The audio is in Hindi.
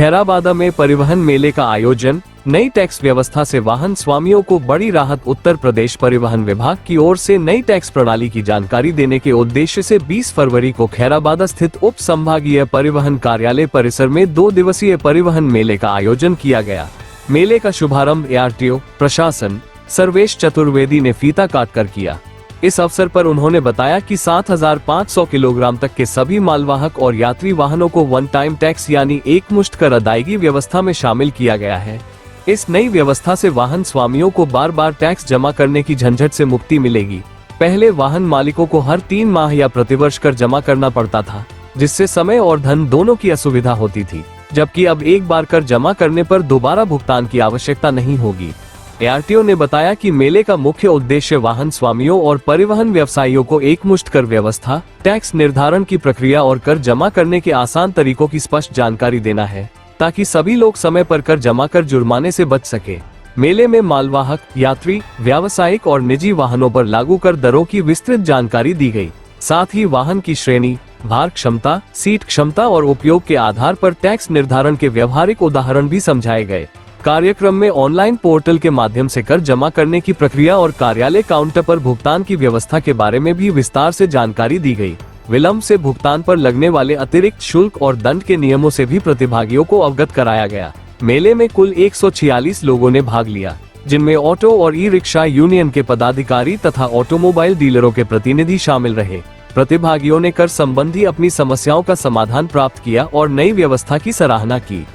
खैराबादा में परिवहन मेले का आयोजन, नई टैक्स व्यवस्था से वाहन स्वामियों को बड़ी राहत। उत्तर प्रदेश परिवहन विभाग की ओर से नई टैक्स प्रणाली की जानकारी देने के उद्देश्य से 20 फरवरी को खैराबादा स्थित उप संभागीय परिवहन कार्यालय परिसर में 2 दिवसीय परिवहन मेले का आयोजन किया गया। मेले का शुभारंभ ARTO प्रशासन सर्वेश चतुर्वेदी ने फीता काटकर किया। इस अवसर पर उन्होंने बताया कि 7,500 किलोग्राम तक के सभी मालवाहक और यात्री वाहनों को वन टाइम टैक्स यानी एक मुश्त कर अदायगी व्यवस्था में शामिल किया गया है। इस नई व्यवस्था से वाहन स्वामियों को बार बार टैक्स जमा करने की झंझट से मुक्ति मिलेगी। पहले वाहन मालिकों को हर 3 माह या प्रतिवर्ष कर जमा करना पड़ता था, जिससे समय और धन दोनों की असुविधा होती थी, जबकि अब एक बार कर जमा करने पर दोबारा भुगतान की आवश्यकता नहीं होगी। ARTO ने बताया कि मेले का मुख्य उद्देश्य वाहन स्वामियों और परिवहन व्यवसायियों को एक मुश्त कर व्यवस्था, टैक्स निर्धारण की प्रक्रिया और कर जमा करने के आसान तरीकों की स्पष्ट जानकारी देना है, ताकि सभी लोग समय पर कर जमा कर जुर्माने से बच सके। मेले में मालवाहक, यात्री, व्यावसायिक और निजी वाहनों पर लागू कर दरों की विस्तृत जानकारी दी गई। साथ ही वाहन की श्रेणी, भार क्षमता, सीट क्षमता और उपयोग के आधार पर टैक्स निर्धारण के व्यवहारिक उदाहरण भी समझाए गए। कार्यक्रम में ऑनलाइन पोर्टल के माध्यम से कर जमा करने की प्रक्रिया और कार्यालय काउंटर पर भुगतान की व्यवस्था के बारे में भी विस्तार से जानकारी दी गई। विलंब से भुगतान पर लगने वाले अतिरिक्त शुल्क और दंड के नियमों से भी प्रतिभागियों को अवगत कराया गया। मेले में कुल 146 लोगों ने भाग लिया, जिनमें ऑटो और ई-रिक्शा यूनियन के पदाधिकारी तथा ऑटोमोबाइल डीलरों के प्रतिनिधि शामिल रहे। प्रतिभागियों ने कर संबंधी अपनी समस्याओं का समाधान प्राप्त किया और नई व्यवस्था की सराहना की।